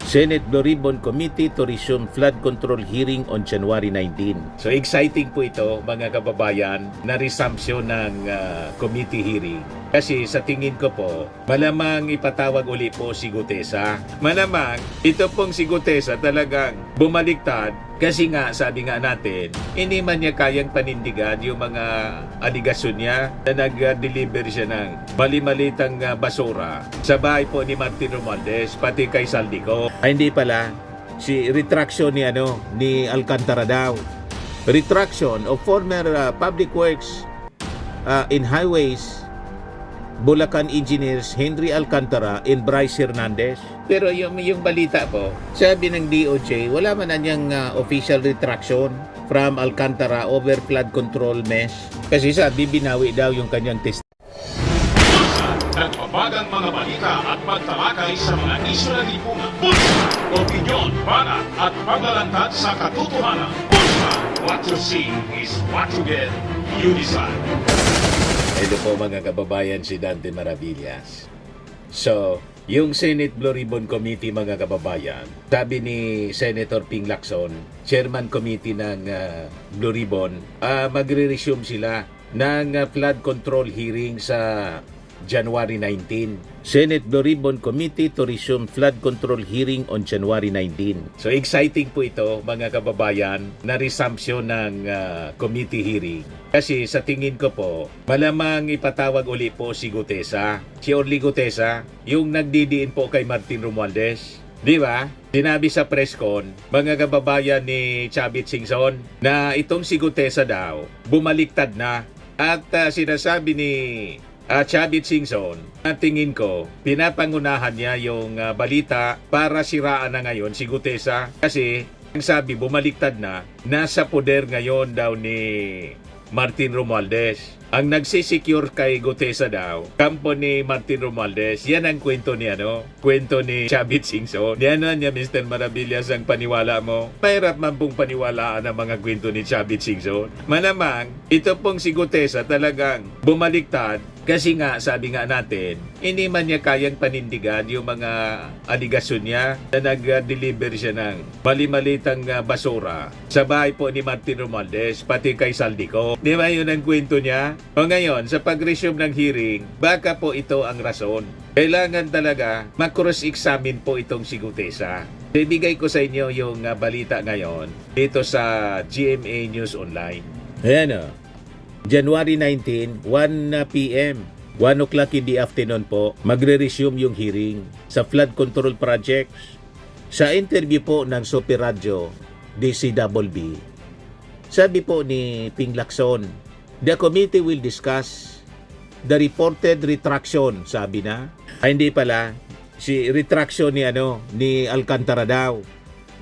Senate Blue Ribbon Committee to resume flood control hearing on January 19. So exciting po ito mga kababayan na resumption ng committee hearing. Kasi sa tingin ko po, malamang ipatawag uli po si Gutesa. Malamang ito pong si Gutesa talagang bumaliktad kasi nga sabi nga natin, hindi man niya kayang panindigan yung mga aligasyon niya na nag-deliver siya ng mali-malitang basura sa bahay po ni Martin Romualdez pati kay Saldico. Ay hindi pala, si retraction ni Alcantara daw. Retraction of former public works in highways Bulacan engineers Henry Alcantara and Bryce Hernandez. Pero yung balita po, sabi ng DOJ, wala man anyang official retraction from Alcantara over flood control mesh. Kasi sabi, binawi daw yung kanyang test. Nagbabagang mga balita at pagtalakay sa mga isyu ng lipunan. Pulsa, opinyon, banat at paglalantad sa katotohanan. Pulsa, what you see is what you get. You decide. Ito po mga kababayan, si Dante Maravillas. So, yung Senate Blue Ribbon Committee mga kababayan, sabi ni Senator Ping Lacson, Chairman Committee ng Blue Ribbon, magre-resume sila ng flood control hearing sa January 19. Senate Blue Ribbon Committee to resume flood control hearing on January 19. So exciting po ito mga kababayan na resumption ng committee hearing. Kasi sa tingin ko po, malamang ipatawag uli po si Gutesa, si Orly Gutesa, yung nagdidiin po kay Martin Romualdez. Di ba? Sinabi sa press con, mga kababayan ni Chavit Singson, na itong si Gutesa daw, bumaliktad na. At sinasabi ni Chavit Singson, tingin ko, pinapangunahan niya yung balita para siraan na ngayon si Gutesa. Kasi, ang sabi, bumaliktad na, nasa poder ngayon daw ni Martin Romualdez. Ang nagsisecure kay Gutesa daw, kampo ni Martin Romualdez. Yan ang kwento ni kwento ni Chavit Singson. Yan niya, Mr. Maravillas, ang paniwala mo. Mahirap man pong paniwalaan ang mga kwento ni Chavit Singson. Malamang, ito pong si Gutesa talagang bumaliktad. Kasi nga, sabi nga natin, hindi man niya kayang panindigan yung mga aligasyon niya na nag-deliver siya ng mali-malitang basura sa bahay po ni Martin Romualdez, pati kay Saldico. Di ba yun ang kwento niya? O ngayon, sa pag-resume ng hearing, baka po ito ang rason. Kailangan talaga makross-examine po itong si Gutesa. Ibigay ko sa inyo yung balita ngayon dito sa GMA News Online. Ayan January 19, 1 p.m. 1 o'clock in the afternoon po, magre-resume yung hearing sa flood control projects. Sa interview po ng Super Radio DCWB, sabi po ni Ping Lacson, the committee will discuss the reported retraction, sabi na. Ay hindi pala, si retraction ni Alcantara daw.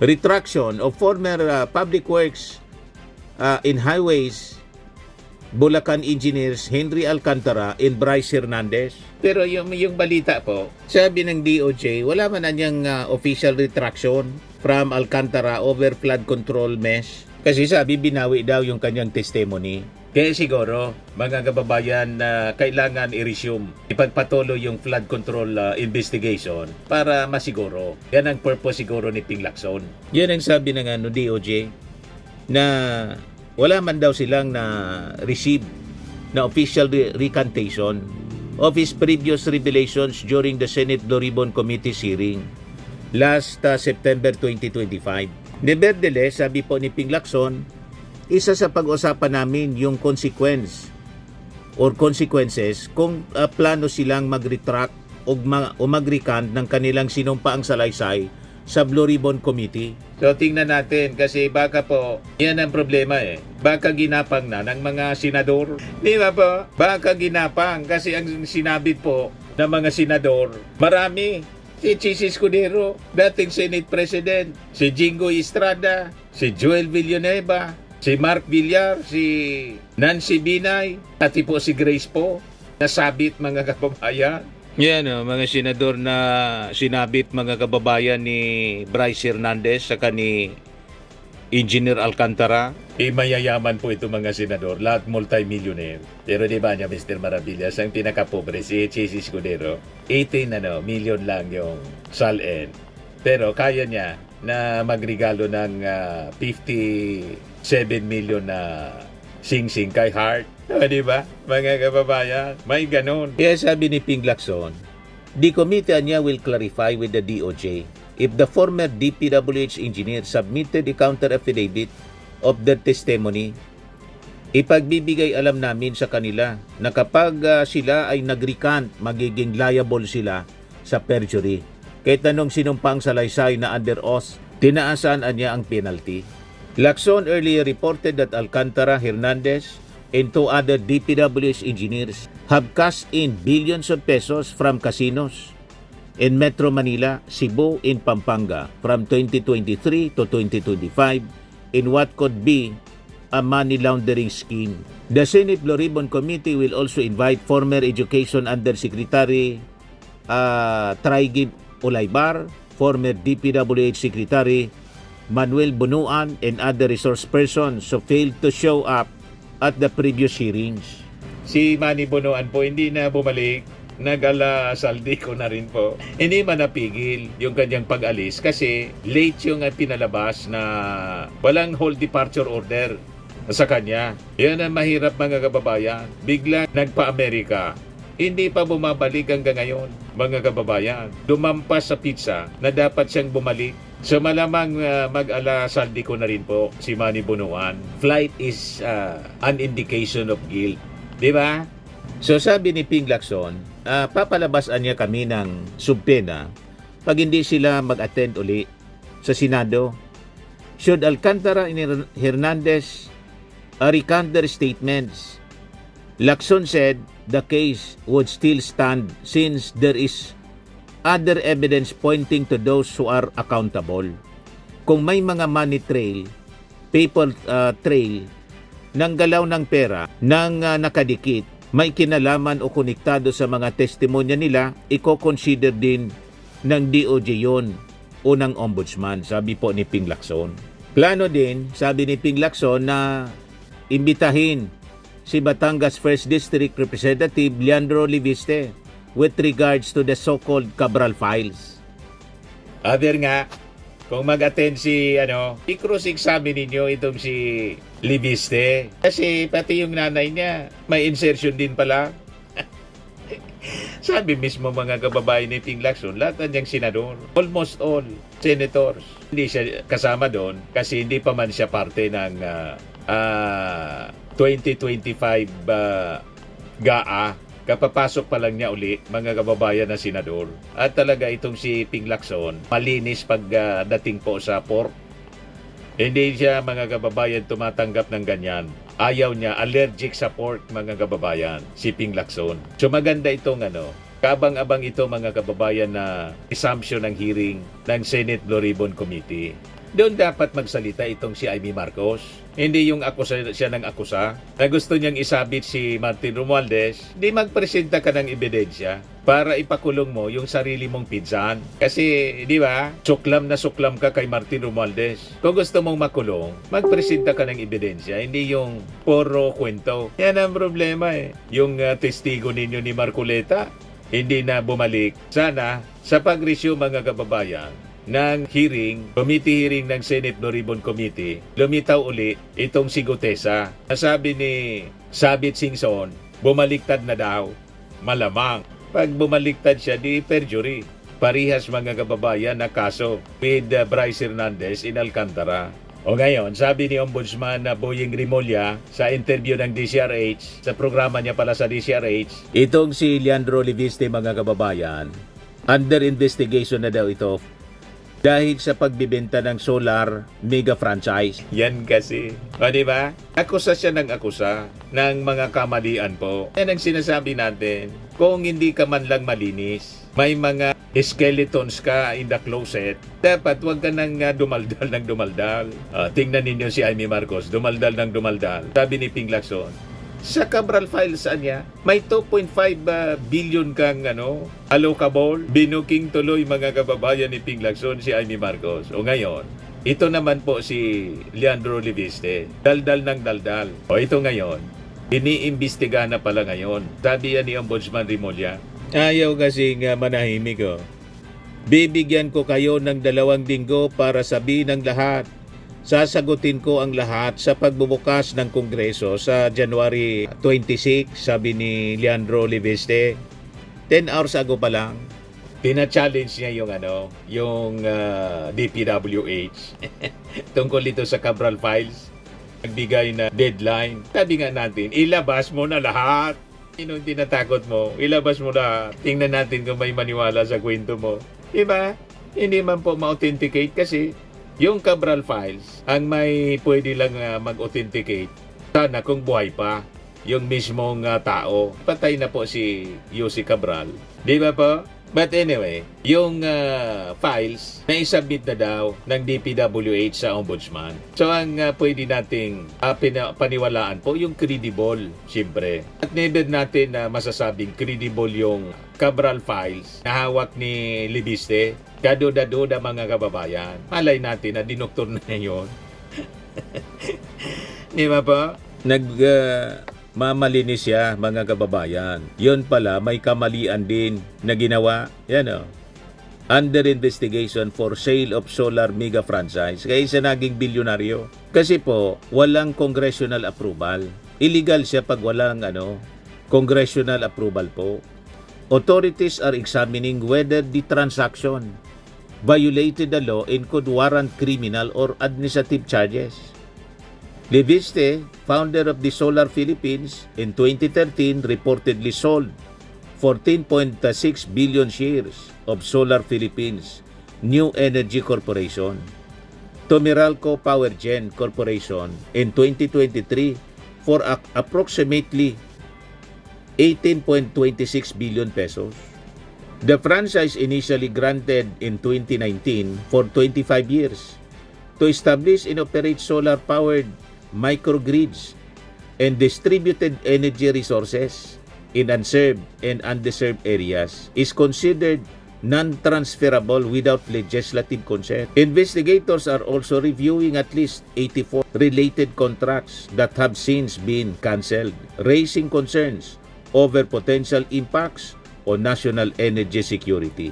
Retraction of former public works in highways Bulacan engineers Henry Alcantara and Bryce Hernandez. Pero yung balita po, sabi ng DOJ, wala man anyang official retraction from Alcantara over flood control mesh. Kasi sabi, binawi daw yung kanyang testimony. Kaya siguro, mga kababayan, kailangan i-resume, ipagpatuloy yung flood control investigation para masiguro. Yan ang purpose siguro ni Ping Lacson. Yan ang sabi ng DOJ na wala man daw silang na-receive na official recantation of his previous revelations during the Senate Blue Ribbon Committee's hearing last September 2025. Nevertheless, sabi po ni Ping Lacson, isa sa pag-usapan namin yung consequences kung plano silang mag-retract o mag-recant ng kanilang sinumpaang salaysay sa Blue Ribbon Committee. So tingnan natin kasi baka po yan ang problema baka ginapang na ng mga senador. Di ba po? Baka ginapang kasi ang sinabit po ng mga senador marami. Si Chis Escudero, dating Senate President, si Jingo Estrada, si Joel Villanueva, si Mark Villar, si Nancy Binay, pati po si Grace po, nasabit mga kababayan. Yan mga senador na sinabit mga kababayan ni Bryce Hernandez saka ni Engineer Alcantara. Mayayaman po ito mga senador, lahat multi-millionaire. Pero di ba niya Mr. Maravillas, ang pinakapobre si Chis Escudero, 18 million lang yung SALN. Pero kaya niya na magregalo ng 57 million na sing-sing kay Hart. Di ba? Mga kababayan, may ganun. Kaya sabi ni Ping Lacson, the committee niya will clarify with the DOJ if the former DPWH engineer submitted a counter affidavit of their testimony. Ipagbibigay alam namin sa kanila na kapag sila ay nag-recant, magiging liable sila sa perjury. Kahit anong sinumpang salaysay na under oath, tinaasan niya ang penalty. Lacson earlier reported that Alcantara, Hernandez, and 2 other DPWH engineers have cashed in billions of pesos from casinos in Metro Manila, Cebu, and Pampanga from 2023 to 2025 in what could be a money laundering scheme. The Senate Blue Ribbon Committee will also invite former Education Undersecretary Traigib Ulaybar, former DPWH Secretary Manuel Bunuan, and other resource persons who failed to show up at the previous hearings. Si Manny Bunuan po hindi na bumalik, nag-ala-saldi ko na rin po. Hindi man napigil yung kanyang pag-alis kasi late yung pinalabas na walang whole departure order sa kanya. Yan ang mahirap mga kababayan. Bigla nagpa-Amerika. Hindi pa bumabalik hanggang ngayon, mga kababayan. Dumampas sa pizza na dapat siyang bumalik. So malamang mag-ala-saldi ko na rin po si Manny Bunuan. Flight is an indication of guilt. Di ba? So sabi ni Ping Lacson, papalabasan niya kami ng subpena pag hindi sila mag-attend uli sa Senado. Should Alcantara and Hernandez recant their statements, Lacson said the case would still stand since there is other evidence pointing to those who are accountable. Kung may mga money trail, paper trail, ng galaw ng pera, ng nakadikit, may kinalaman o konektado sa mga testimonya nila, i-consider din ng DOJ yun o ng ombudsman, sabi po ni Ping Lacson. Plano din, sabi ni Ping Lacson, na imbitahin si Batangas 1st District Representative Leandro Liviste with regards to the so-called Cabral files. Other nga, kung mag-attend si, i-cross-examine ninyo itong si Liviste. Kasi pati yung nanay niya, may insertion din pala. Sabi mismo mga kababayan ni Ping Lacson, lahat niyang senador. Almost all senators. Hindi siya kasama doon kasi hindi pa man siya parte ng 2025 GAA. Kapapasok pa lang niya uli, mga kababayan na senador. At talaga itong si Ping Lacson, malinis pagdating po sa pork. Hindi siya, mga kababayan, tumatanggap ng ganyan. Ayaw niya, allergic sa pork, mga kababayan, si Ping Lacson. So maganda itong kabang-abang ito, mga kababayan, na resumption ng hearing ng Senate Blue Ribbon Committee. Doon dapat magsalita itong si Amy Marcos. Hindi yung siya ng akusa na gusto niyang isabit si Martin Romualdez. Di magpresenta ka ng ebidensya para ipakulong mo yung sarili mong pinsan. Kasi, di ba, suklam na suklam ka kay Martin Romualdez. Kung gusto mong makulong, magpresenta ka ng ebidensya. Hindi yung puro kwento. Yan ang problema eh. Yung testigo ninyo ni Marcoleta, hindi na bumalik. Sana, sa pag-resume mga kababayan, ng committee hearing ng Senate Blue Ribbon Committee, lumitaw uli itong si Gutesa. Sabi ni Sabit Singson, bumaliktad na daw. Malamang. Pag bumaliktad siya, di perjury. Parihas mga kababayan na kaso with Bryce Hernandez in Alcantara. O ngayon, sabi ni Ombudsman na Boying Rimulya sa interview ng DCRH, sa programa niya pala sa DCRH, itong si Leandro Liviste mga kababayan, under investigation na daw ito dahil sa pagbibenta ng solar mega franchise. Yan kasi. O diba? Akusa siya ng akusa ng mga kamalian po. Yan ang sinasabi natin. Kung hindi ka man lang malinis, may mga skeletons ka in the closet, dapat wag ka nang dumaldal ng dumaldal. Tingnan ninyo si Amy Marcos, dumaldal ng dumaldal. Sabi ni Ping Lacson, sa Cabral files niya, may 2.5 billion kang allocable. Binuking tuloy mga kababayan ni Ping Lacson si Amy Marcos. O ngayon, ito naman po si Leandro Liviste. Daldal ng daldal. O ito ngayon, iniimbestiga na pala ngayon. Sabi yan ni Ombudsman Rimulya. Ayaw kasi manahimik Bibigyan ko kayo ng 2 linggo para sabihin ng lahat. Sasagutin ko ang lahat sa pagbubukas ng Kongreso sa January 26, sabi ni Leandro Leviste. 10 hours ago pa lang, tina-challenge niya yung DPWH tungkol ito sa Cabral Files. Nagbigay na deadline. Sabi nga natin, ilabas mo na lahat. Yung tinatakot mo, ilabas mo na. Tingnan natin kung may maniwala sa kwento mo. Diba? Hindi man po ma-authenticate kasi yung Cabral Files, ang may pwede lang mag-authenticate, sana kung buhay pa yung mismong tao. Patay na po si Yossi Cabral. Di ba po? But anyway, yung files na isubmit na daw ng DPWH sa Ombudsman. So ang pwede nating paniwalaan po yung credible, siyempre. At never natin masasabing credible yung Cabral Files na hawak ni Leviste. Kado-dado mga kababayan. Malay natin na dinoktor na yun. Di ba po? Mamalinis siya, mga kababayan. Yun pala, may kamalian din na ginawa. Yan o. Under investigation for sale of solar mega franchise. Kaya siya naging bilyonaryo. Kasi po, walang congressional approval. Illegal siya pag walang congressional approval po. Authorities are examining whether the transaction violated the law and could warrant criminal or administrative charges. Leviste, founder of the Solar Philippines, in 2013 reportedly sold 14.6 billion shares of Solar Philippines New Energy Corporation to Meralco Power Gen Corporation in 2023 for approximately 18.26 billion pesos. The franchise initially granted in 2019 for 25 years to establish and operate solar-powered microgrids and distributed energy resources in unserved and undeserved areas is considered non-transferable without legislative consent. Investigators are also reviewing at least 84 related contracts that have since been cancelled, raising concerns over potential impacts on national energy security.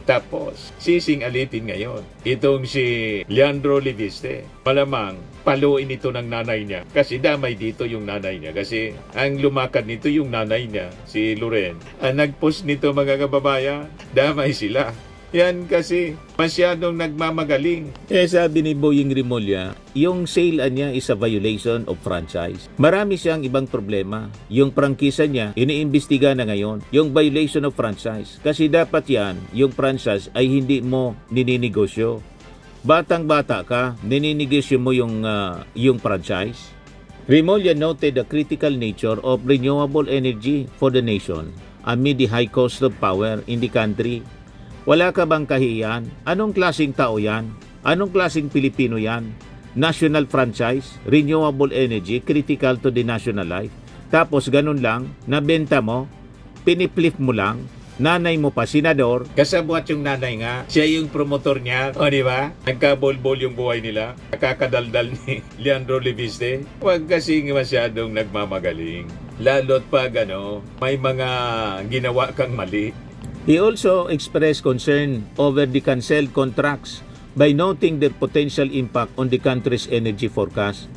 Tapos, sising-alitin ngayon itong si Leandro Leviste. Malamang paluin ito ng nanay niya kasi damay dito yung nanay niya kasi ang lumakad nito yung nanay niya, si Loren. Ang nag-post nito mga kababayan, damay sila. Yan kasi masyadong nagmamagaling. Sabi ni Boying Rimulya, yung sale niya is a violation of franchise. Marami siyang ibang problema. Yung prangkisa niya, iniimbestiga na ngayon. Yung violation of franchise. Kasi dapat yan, yung franchise ay hindi mo nininegosyo. Batang-bata ka, nininegosyo mo yung franchise. Rimulya noted the critical nature of renewable energy for the nation amid the high cost of power in the country. Wala ka bang kahiyan? Anong klaseng tao yan? Anong klaseng Pilipino yan? National franchise, renewable energy, critical to the national life. Tapos ganun lang, nabenta mo, piniplip mo lang, nanay mo pa, senador. Kasabwat yung nanay nga, siya yung promotor niya. O di ba? Nagkabol-bol yung buhay nila. Nakakadaldal ni Leandro Leviste. Huwag kasing masyadong nagmamagaling. Lalo't pag may mga ginawa kang mali. He also expressed concern over the cancelled contracts by noting their potential impact on the country's energy forecast.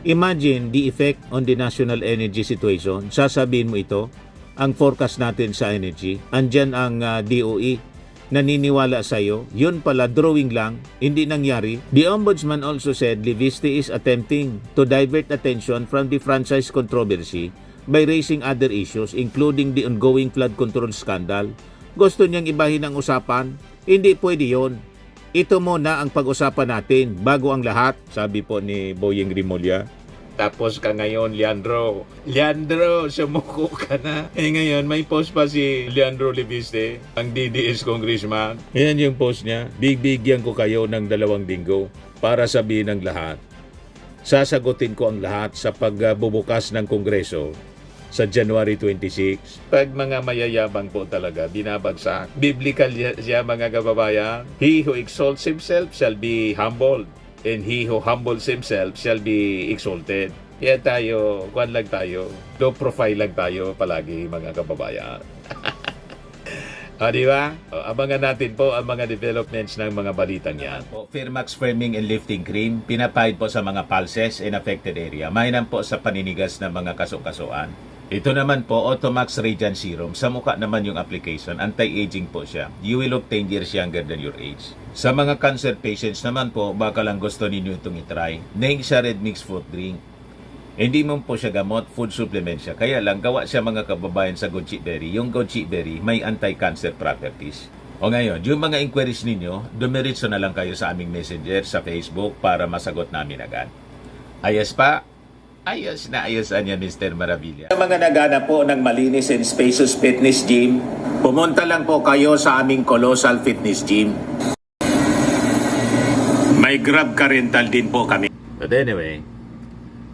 Imagine the effect on the national energy situation. Sasabihin mo ito, ang forecast natin sa energy. Andyan ang DOE, naniniwala sa iyo. Yun pala, drawing lang, hindi nangyari. The Ombudsman also said Leviste is attempting to divert attention from the franchise controversy by raising other issues including the ongoing flood control scandal. Gusto niyang ibahin ang usapan? Hindi pwede yon. Ito muna ang pag-usapan natin bago ang lahat, sabi po ni Boying Rimulya. Tapos ka ngayon, Leandro. Leandro, sumuko ka na. Ngayon, may post pa si Leandro Leviste, ang DDS congressman. Yan yung post niya. Bibigyan ko kayo ng 2 linggo para sabihin ng lahat. Sasagutin ko ang lahat sa pagbubukas ng Kongreso sa January 26. Pag mga mayayabang po talaga, binabagsak. Biblical siya mga kababayan. He who exalts himself shall be humbled, and he who humbles himself shall be exalted. Kaya tayo, low profile lang tayo palagi mga kababayan. Di ba? Abangan natin po ang mga developments ng mga balitang yan. Firmax Firming and Lifting Cream, pinapahid po sa mga pulses in affected area. Mainam po sa paninigas ng mga kasukasuan. Ito naman po, Automax Radiant Serum. Sa mukha naman yung application, anti-aging po siya. You will look 10 years younger than your age. Sa mga cancer patients naman po, baka lang gusto ninyo itong itry. Ning siya red mix fruit drink. Hindi mo po siya gamot, food supplement siya. Kaya lang, gawa siya mga kababayan sa goji berry. Yung goji berry may anti-cancer properties. O ngayon, yung mga inquiries ninyo, dumiritso na lang kayo sa aming messenger sa Facebook para masagot namin agad. Ayos pa? Ayos na ayos niya, Mr. Maravilla. Sa mga nagana po ng malinis and spacious fitness gym, pumunta lang po kayo sa aming Colossal Fitness Gym. May Grab car rental din po kami. But anyway,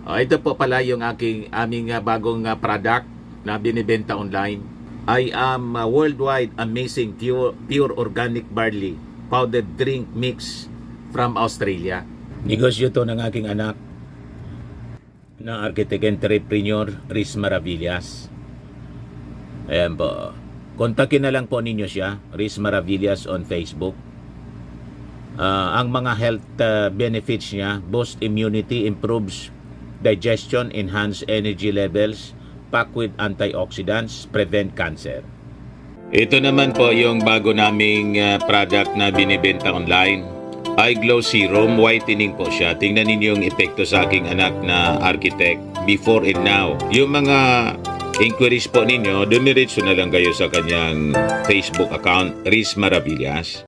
ito po pala yung aming bagong product na binibenta online. I am worldwide amazing pure organic barley powdered drink mix from Australia. Negosyo to ng aking anak na architect entrepreneur Riz Maravillas. Ayan po. Kontakin na lang po ninyo siya, Riz Maravillas on Facebook. Ang mga health benefits niya, boost immunity, improves digestion, enhance energy levels, packed with antioxidants, prevent cancer. Ito naman po yung bago naming product na binibenta online. Eye Glow Serum, whitening po siya. Tingnan ninyo yung epekto sa aking anak na architect before and now. Yung mga inquiries po ninyo, dumiretso na lang kayo sa kanyang Facebook account, Riz Maravillas.